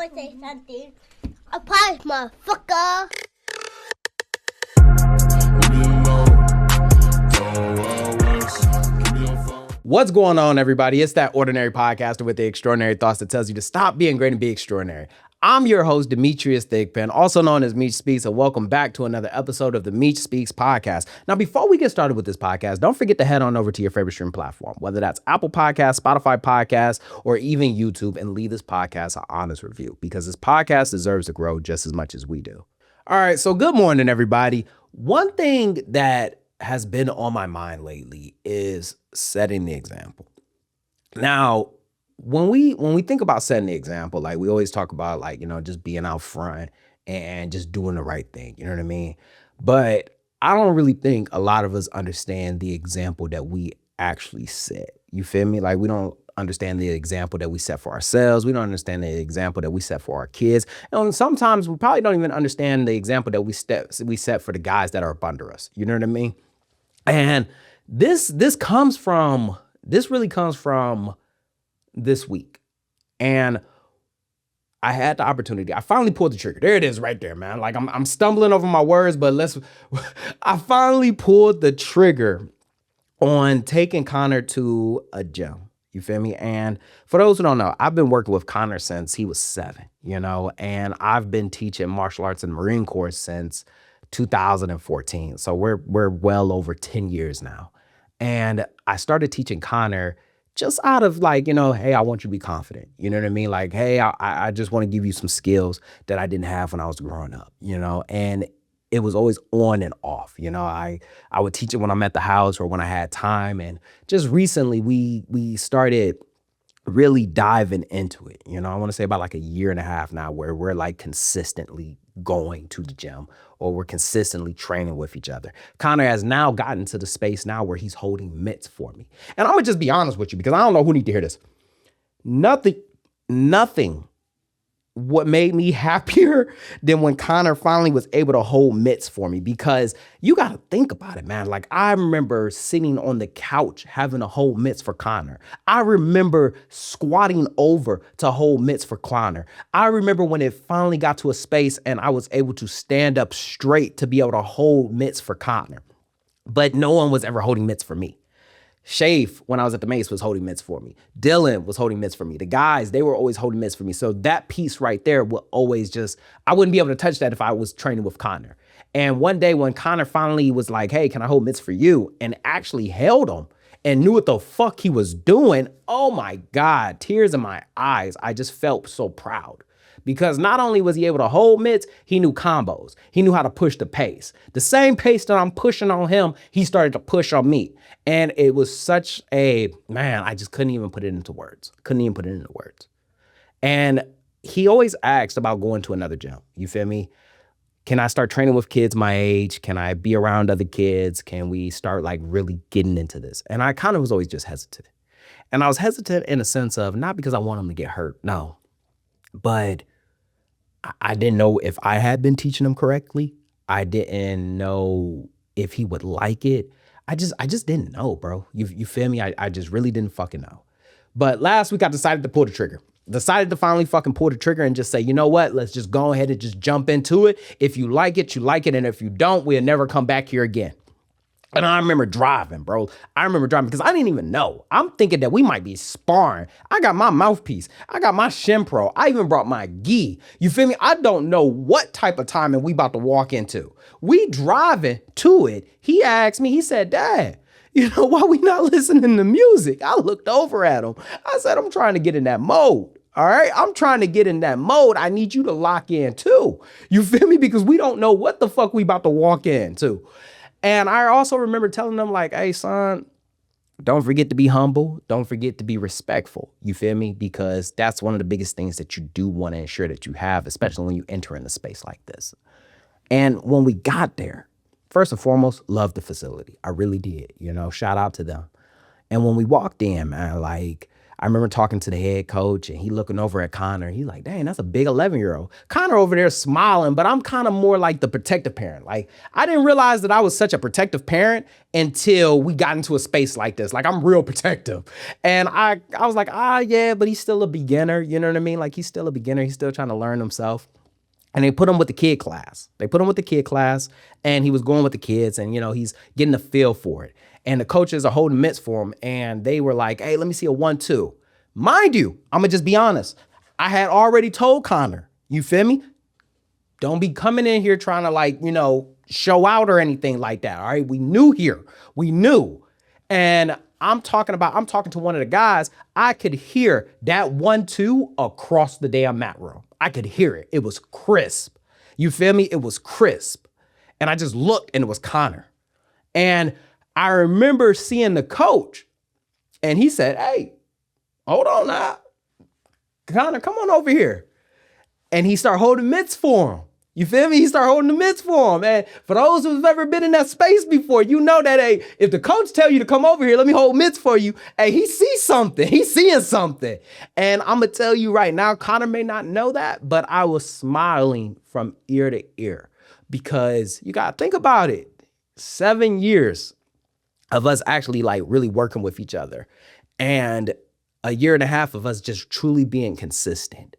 want to say something. A prize, motherfucker. What's going on, everybody? It's that ordinary podcaster with the extraordinary thoughts that tells you to stop being great and be extraordinary. I'm your host, Demetrius Thigpen, also known as Meech Speaks, and welcome back to another episode of the Meech Speaks podcast. Now, before we get started with this podcast, don't forget to head on over to your favorite streaming platform, whether that's Apple Podcasts, Spotify Podcasts, or even YouTube, and leave this podcast an honest review, because this podcast deserves to grow just as much as we do. All right, so good morning, everybody. One thing that has been on my mind lately is setting the example. Now, when we think about setting the example, like we always talk about, like, you know, just being out front and just doing the right thing, you know what I mean? But I don't really think a lot of us understand the example that we actually set. You feel me? Like, we don't understand the example that we set for ourselves. We don't understand the example that we set for our kids. And sometimes we probably don't even understand the example that we set for the guys that are up under us. You know what I mean? And this really comes from this week. And I had the opportunity. I finally pulled the trigger. There it is right there, man. Like, I'm stumbling over my words, but I finally pulled the trigger on taking Connor to a gym. You feel me? And for those who don't know, I've been working with Connor since he was 7, you know, and I've been teaching martial arts and Marine Corps since 2014. So we're well over 10 years now. And I started teaching Connor just out of, like, you know, hey, I want you to be confident. You know what I mean? Like, hey, I just want to give you some skills that I didn't have when I was growing up, you know? And it was always on and off. You know, I would teach it when I'm at the house or when I had time. And just recently we started really diving into it. You know, I want to say about like a year and a half now, where we're like consistently going to the gym, or we're consistently training with each other. Connor has now gotten to the space now where he's holding mitts for me. And I'm gonna just be honest with you, because I don't know who needs to hear this. Nothing what made me happier than when Connor finally was able to hold mitts for me, because you got to think about it, man. Like, I remember sitting on the couch having to hold mitts for Connor. I remember squatting over to hold mitts for Connor. I remember when it finally got to a space and I was able to stand up straight to be able to hold mitts for Connor. But no one was ever holding mitts for me. Shafe, when I was at the Mace, was holding mitts for me. Dylan was holding mitts for me. The guys, they were always holding mitts for me. So that piece right there will always I wouldn't be able to touch that if I was training with Connor. And one day when Connor finally was like, hey, can I hold mitts for you? And actually held them and knew what the fuck he was doing. Oh my God, tears in my eyes. I just felt so proud. Because not only was he able to hold mitts, he knew combos. He knew how to push the pace. The same pace that I'm pushing on him, he started to push on me. And it was such I just couldn't even put it into words. And he always asked about going to another gym. You feel me? Can I start training with kids my age? Can I be around other kids? Can we start like really getting into this? And I kind of was always just hesitant. And I was hesitant in a sense of, not because I want him to get hurt, no. But I didn't know if I had been teaching him correctly. I didn't know if he would like it. I just didn't know, bro. You feel me? I just really didn't fucking know. But last week I decided to pull the trigger. Decided to finally fucking pull the trigger and just say, you know what? Let's just go ahead and just jump into it. If you like it, you like it. And if you don't, we'll never come back here again. And I remember driving, bro. Because I didn't even know. I'm thinking that we might be sparring. I got my mouthpiece. I got my Shin Pro. I even brought my gi. You feel me? I don't know what type of timing we about to walk into. We driving to it. He asked me, he said, Dad, you know, why we not listening to music? I looked over at him. I said, I'm trying to get in that mode. All right, I'm trying to get in that mode. I need you to lock in too. You feel me? Because we don't know what the fuck we about to walk into. And I also remember telling them, like, hey, son, don't forget to be humble. Don't forget to be respectful. You feel me? Because that's one of the biggest things that you do want to ensure that you have, especially when you enter in a space like this. And when we got there, first and foremost, loved the facility. I really did, you know, shout out to them. And when we walked in, man, like, I remember talking to the head coach and he looking over at Connor. He's like, dang, that's a big 11-year-old. Connor over there smiling, but I'm kind of more like the protective parent. Like, I didn't realize that I was such a protective parent until we got into a space like this. Like, I'm real protective. And I was like, yeah, but he's still a beginner. You know what I mean? Like, he's still a beginner. He's still trying to learn himself. And they put him with the kid class. And he was going with the kids and, he's getting a feel for it. And the coaches are holding mitts for him. And they were like, hey, let me see a 1-2. Mind you, I'm going to just be honest. I had already told Connor, you feel me? Don't be coming in here trying to show out or anything like that. All right. We knew here. We knew. And I'm talking to one of the guys. I could hear that 1-2 across the damn mat room. I could hear it. It was crisp. You feel me? It was crisp. And I just looked and it was Connor. And I remember seeing the coach and he said, hey, hold on now. Connor, come on over here. And he started holding mitts for him. You feel me? He started holding the mitts for him. And for those who've ever been in that space before, you know that, hey, if the coach tell you to come over here, let me hold mitts for you. Hey, he sees something. He's seeing something. And I'm going to tell you right now, Connor may not know that, but I was smiling from ear to ear because you got to think about it. 7 years of us actually really working with each other and a year and a half of us just truly being consistent.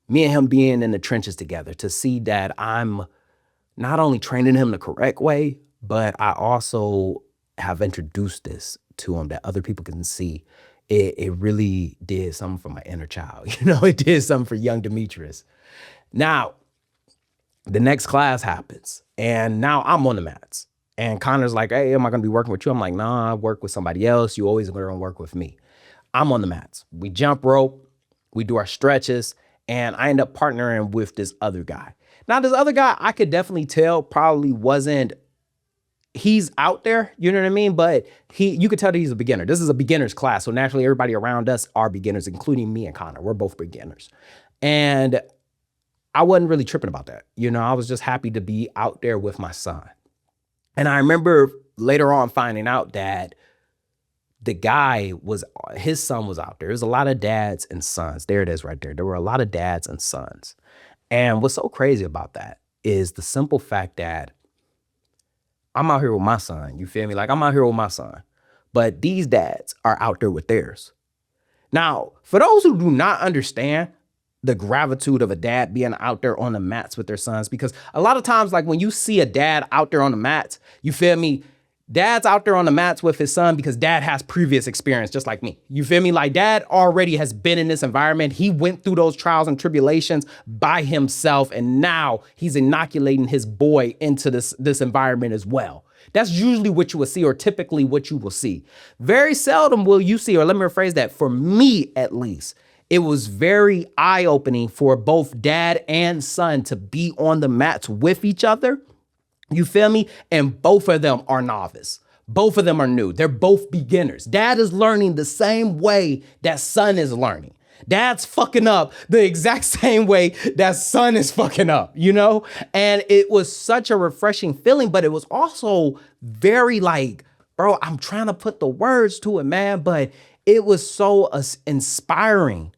Me and him being in the trenches together to see that I'm not only training him the correct way, but I also have introduced this to him that other people can see. It really did something for my inner child. It did something for young Demetrius. Now, the next class happens and now I'm on the mats. And Connor's like, hey, am I going to be working with you? I'm like, nah, I work with somebody else. You always going to work with me. I'm on the mats. We jump rope. We do our stretches. And I end up partnering with this other guy. Now, this other guy, I could definitely tell probably wasn't, he's out there, you know what I mean? But you could tell that he's a beginner. This is a beginner's class. So naturally, everybody around us are beginners, including me and Connor. We're both beginners. And I wasn't really tripping about that. I was just happy to be out there with my son. And I remember later on finding out that the guy his son was out there. There's a lot of dads and sons. There it is right there. There were a lot of dads and sons. And what's so crazy about that is the simple fact that I'm out here with my son. You feel me? Like I'm out here with my son. But these dads are out there with theirs. Now, for those who do not understand the gratitude of a dad being out there on the mats with their sons, because a lot of times, when you see a dad out there on the mats, you feel me? Dad's out there on the mats with his son because dad has previous experience, just like me. You feel me? Like dad already has been in this environment. He went through those trials and tribulations by himself. And now he's inoculating his boy into this environment as well. That's usually what you will see, or typically what you will see. Very seldom will you see, or let me rephrase that, for me at least, it was very eye-opening for both dad and son to be on the mats with each other. You feel me? And both of them are novice. Both of them are new. They're both beginners. Dad is learning the same way that son is learning. Dad's fucking up the exact same way that son is fucking up, And it was such a refreshing feeling, but it was also very bro, I'm trying to put the words to it, man, but it was so inspiring.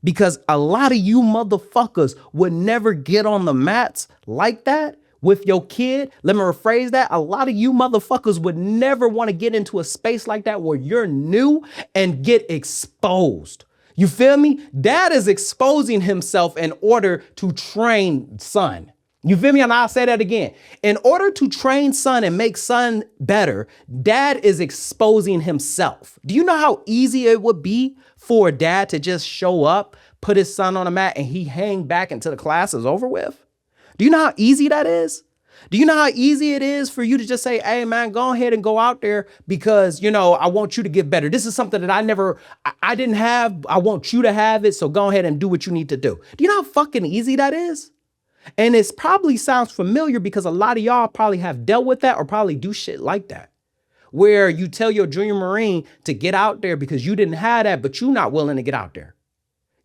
Because a lot of you motherfuckers would never get on the mats like that with your kid. Let me rephrase that. A lot of you motherfuckers would never want to get into a space like that where you're new and get exposed. You feel me? Dad is exposing himself in order to train son. You feel me? And I'll say that again. In order to train son and make son better, dad is exposing himself. Do you know how easy it would be for a dad to just show up, put his son on a mat, and he hang back until the class is over with? Do you know how easy that is? Do you know how easy it is for you to just say, hey, man, go ahead and go out there because, I want you to get better. This is something that I didn't have. I want you to have it. So go ahead and do what you need to do. Do you know how fucking easy that is? And it probably sounds familiar because a lot of y'all probably have dealt with that or probably do shit like that, where you tell your junior Marine to get out there because you didn't have that, but you're not willing to get out there.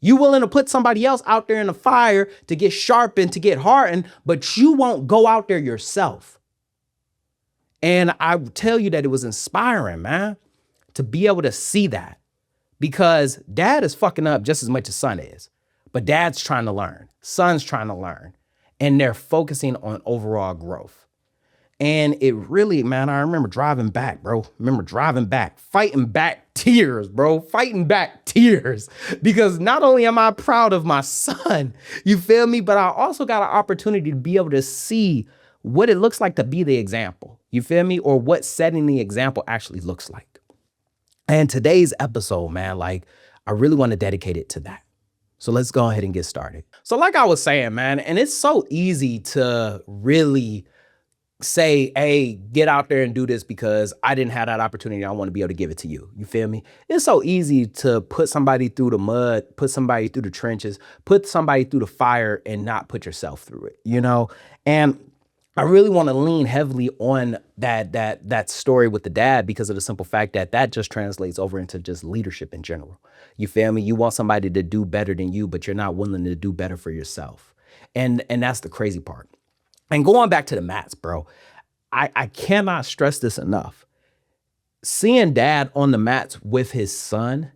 You willing to put somebody else out there in the fire to get sharpened, to get hardened, but you won't go out there yourself. And I tell you that it was inspiring, man, to be able to see that. because dad is fucking up just as much as son is. But dad's trying to learn, son's trying to learn, and they're focusing on overall growth. And it really, man, I remember driving back, bro. Fighting back tears, bro. Fighting back tears. Because not only am I proud of my son, you feel me? But I also got an opportunity to be able to see what it looks like to be the example. You feel me? Or what setting the example actually looks like. And today's episode, man, like I really want to dedicate it to that. So let's go ahead and get started. So like I was saying, man, and it's so easy to really say, hey, get out there and do this because I didn't have that opportunity. I want to be able to give it to you. You feel me? It's so easy to put somebody through the mud, put somebody through the trenches, put somebody through the fire and not put yourself through it, you know? And I really want to lean heavily on that story with the dad because of the simple fact that just translates over into just leadership in general. You feel me? You want somebody to do better than you, but you're not willing to do better for yourself. And that's the crazy part. And going back to the mats, bro, I cannot stress this enough. Seeing dad on the mats with his son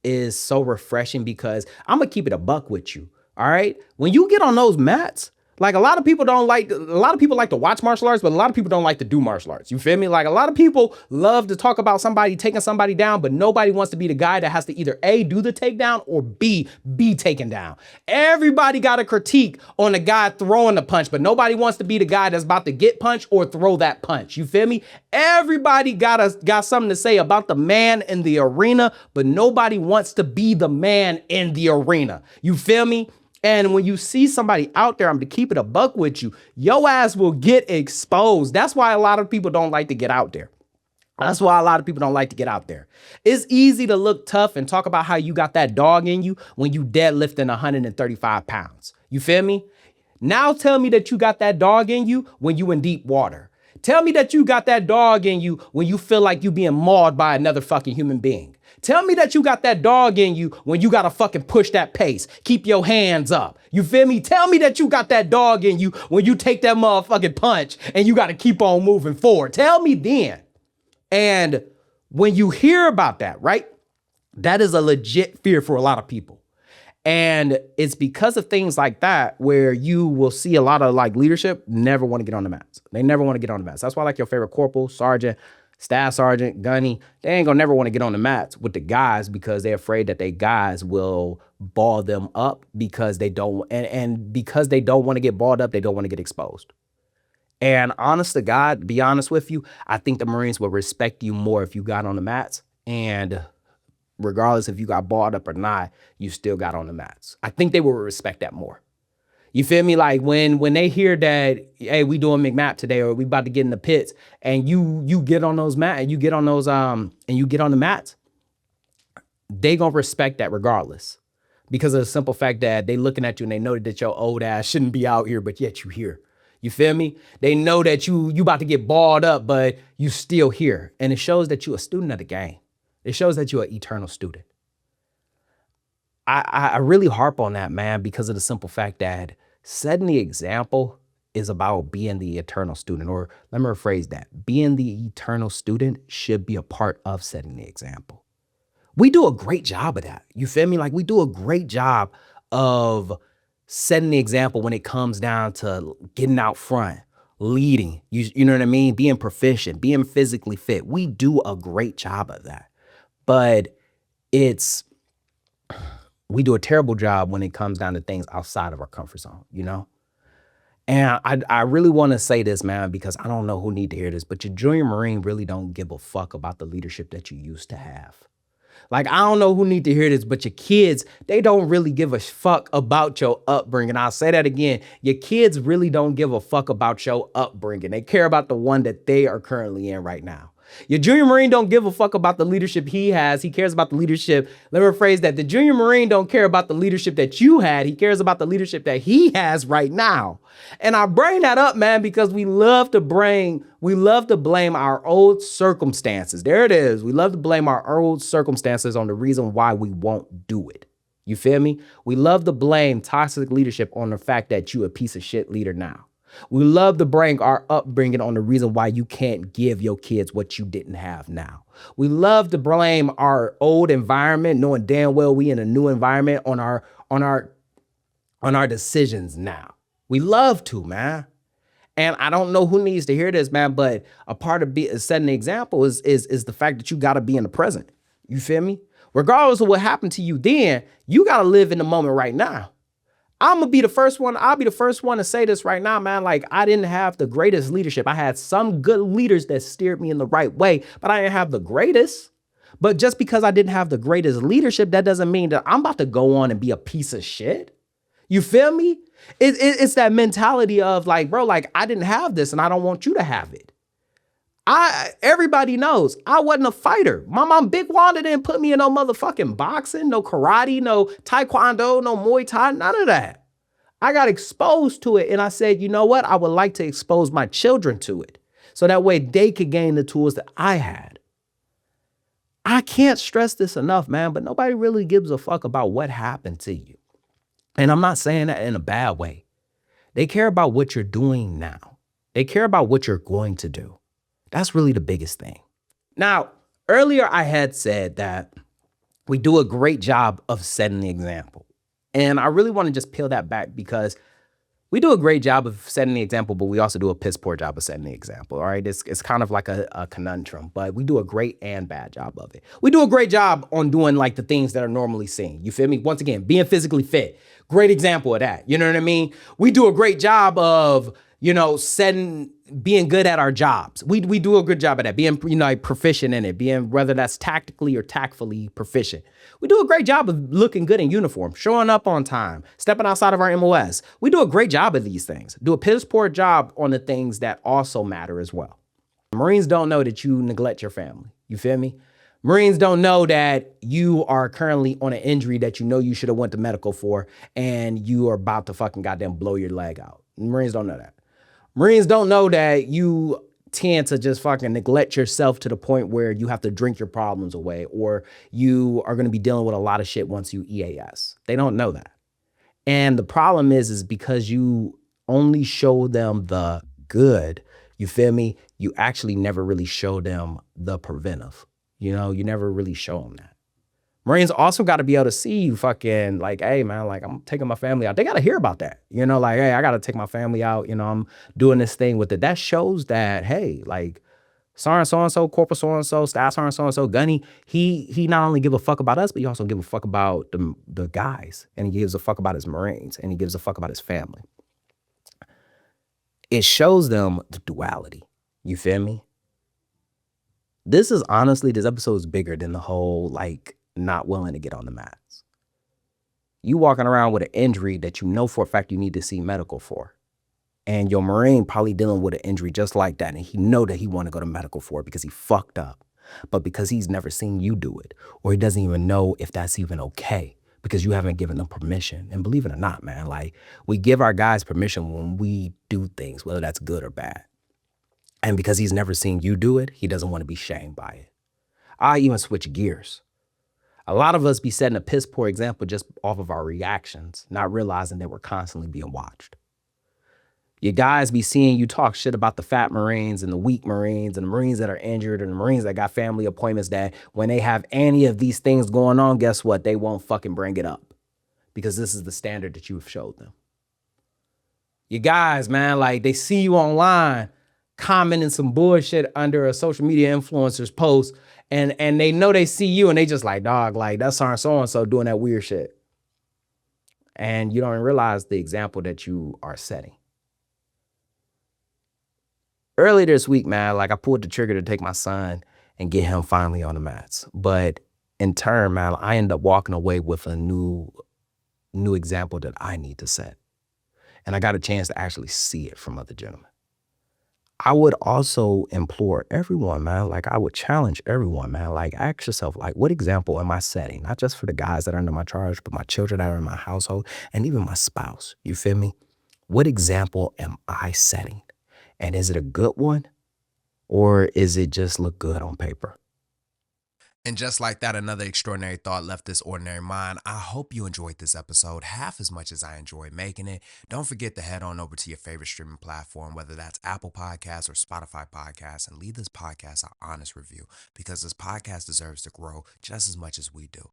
is so refreshing because I'm going to keep it a buck with you. All right. When you get on those mats, like a lot of people like to watch martial arts, but a lot of people don't like to do martial arts. You feel me? Like a lot of people love to talk about somebody taking somebody down, but nobody wants to be the guy that has to either A, do the takedown or B, be taken down. Everybody got a critique on the guy throwing the punch, but nobody wants to be the guy that's about to get punched or throw that punch. You feel me? Everybody got something to say about the man in the arena, but nobody wants to be the man in the arena. You feel me? And when you see somebody out there, I'm to keep it a buck with you, your ass will get exposed. That's why a lot of people don't like to get out there. It's easy to look tough and talk about how you got that dog in you when you deadlifting 135 pounds. You feel me? Now tell me that you got that dog in you when you in deep water. Tell me that you got that dog in you when you feel like you being mauled by another fucking human being. Tell me that you got that dog in you when you got to fucking push that pace. Keep your hands up. You feel me? Tell me that you got that dog in you when you take that motherfucking punch and you got to keep on moving forward. Tell me then. And when you hear about that, right? That is a legit fear for a lot of people. And it's because of things like that where you will see a lot of like leadership never want to get on the mats. They never want to get on the mats. That's why like your favorite corporal, sergeant, staff sergeant, gunny, they ain't gonna never want to get on the mats with the guys because they're afraid that they guys will ball them up because they don't, and because they don't want to get balled up, they don't want to get exposed. And honest to God, be honest with you, I think the Marines will respect you more if you got on the mats. And regardless if you got balled up or not, you still got on the mats. I think they will respect that more. You feel me? Like when they hear that, hey, we doing McMap today, or we about to get in the pits, and you get on those mats, and you get on those and you get on the mats, they gonna respect that regardless, because of the simple fact that they looking at you and they know that your old ass shouldn't be out here, but yet you here. You feel me? They know that you about to get balled up, but you still here, and it shows that you a student of the game. It shows that you're an eternal student. I really harp on that, man, because of the simple fact that setting the example is about being the eternal student. Or let me rephrase that. Being the eternal student should be a part of setting the example. We do a great job of that. You feel me? Like we do a great job of setting the example when it comes down to getting out front, leading, you know what I mean? Being proficient, being physically fit. We do a great job of that. But we do a terrible job when it comes down to things outside of our comfort zone, you know? And I really want to say this, man, because I don't know who need to hear this, but your junior Marine really don't give a fuck about the leadership that you used to have. Like, I don't know who need to hear this, but your kids, they don't really give a fuck about your upbringing. I'll say that again. Your kids really don't give a fuck about your upbringing. They care about the one that they are currently in right now. Your junior Marine don't give a fuck about the leadership he has. He cares about the leadership. Let me rephrase that. The junior Marine don't care about the leadership that you had. He cares about the leadership that he has right now. And I bring that up, man, because we love to blame our old circumstances. There it is. We love to blame our old circumstances on the reason why we won't do it. You feel me? We love to blame toxic leadership on the fact that you a piece of shit leader now. We love to bring our upbringing on the reason why you can't give your kids what you didn't have now. We love to blame our old environment, knowing damn well we in a new environment on our on our decisions now. We love to, man. And I don't know who needs to hear this, man, but a part of setting the example is the fact that you got to be in the present. You feel me? Regardless of what happened to you then, you got to live in the moment right now. I'm gonna be the first one. I'll be the first one to say this right now, man. Like, I didn't have the greatest leadership. I had some good leaders that steered me in the right way, but I didn't have the greatest. But just because I didn't have the greatest leadership, that doesn't mean that I'm about to go on and be a piece of shit. You feel me? It's that mentality of like, bro, like, I didn't have this and I don't want you to have it. Everybody knows I wasn't a fighter. My mom Big Wanda didn't put me in no motherfucking boxing, no karate, no taekwondo, no Muay Thai, none of that. I got exposed to it and I said, you know what? I would like to expose my children to it so that way they could gain the tools that I had. I can't stress this enough, man, but nobody really gives a fuck about what happened to you. And I'm not saying that in a bad way. They care about what you're doing now. They care about what you're going to do. That's really the biggest thing. Now, earlier I had said that we do a great job of setting the example. And I really want to just peel that back because we do a great job of setting the example, but we also do a piss poor job of setting the example. All right. It's kind of like a conundrum, but we do a great and bad job of it. We do a great job on doing like the things that are normally seen. You feel me? Once again, being physically fit. Great example of that. You know what I mean? We do a great job of, being good at our jobs. We do a good job at that, being, like proficient in it, being whether that's tactically or tactfully proficient. We do a great job of looking good in uniform, showing up on time, stepping outside of our MOS. We do a great job of these things. Do a piss poor job on the things that also matter as well. Marines don't know that you neglect your family. You feel me? Marines don't know that you are currently on an injury that you know you should have went to medical for and you are about to fucking goddamn blow your leg out. Marines don't know that. Marines don't know that you tend to just fucking neglect yourself to the point where you have to drink your problems away or you are going to be dealing with a lot of shit once you EAS. They don't know that. And the problem is because you only show them the good, you feel me? You actually never really show them the preventive. You never really show them that. Marines also got to be able to see you fucking like, hey, man, like I'm taking my family out. They got to hear about that. Like, hey, I got to take my family out. I'm doing this thing with it. That shows that, hey, like so-and-so, Corporal so-and-so, Staff so-and-so, Gunny, he not only give a fuck about us, but he also give a fuck about the guys. And he gives a fuck about his Marines. And he gives a fuck about his family. It shows them the duality. You feel me? This episode is bigger than the whole, like, not willing to get on the mats. You walking around with an injury that you know for a fact you need to see medical for. And your Marine probably dealing with an injury just like that. And he know that he want to go to medical for it because he fucked up. But because he's never seen you do it, or he doesn't even know if that's even okay because you haven't given them permission. And believe it or not, man, like we give our guys permission when we do things, whether that's good or bad. And because he's never seen you do it, he doesn't want to be shamed by it. I even switch gears. A lot of us be setting a piss poor example just off of our reactions, not realizing that we're constantly being watched. Your guys be seeing you talk shit about the fat Marines and the weak Marines and the Marines that are injured and the Marines that got family appointments that when they have any of these things going on, guess what? They won't fucking bring it up because this is the standard that you've showed them. Your guys, man, like they see you online commenting some bullshit under a social media influencer's post and they know they see you and they just like, dog, like that's so-and-so doing that weird shit. And you don't realize the example that you are setting. Earlier this week, man, like I pulled the trigger to take my son and get him finally on the mats. But in turn, man, I ended up walking away with a new example that I need to set. And I got a chance to actually see it from other gentlemen. I would also implore everyone, man, like I would challenge everyone, man, like ask yourself, like what example am I setting? Not just for the guys that are under my charge, but my children that are in my household and even my spouse. You feel me? What example am I setting? And is it a good one or is it just look good on paper? And just like that, another extraordinary thought left this ordinary mind. I hope you enjoyed this episode half as much as I enjoyed making it. Don't forget to head on over to your favorite streaming platform, whether that's Apple Podcasts or Spotify Podcasts, and leave this podcast an honest review because this podcast deserves to grow just as much as we do.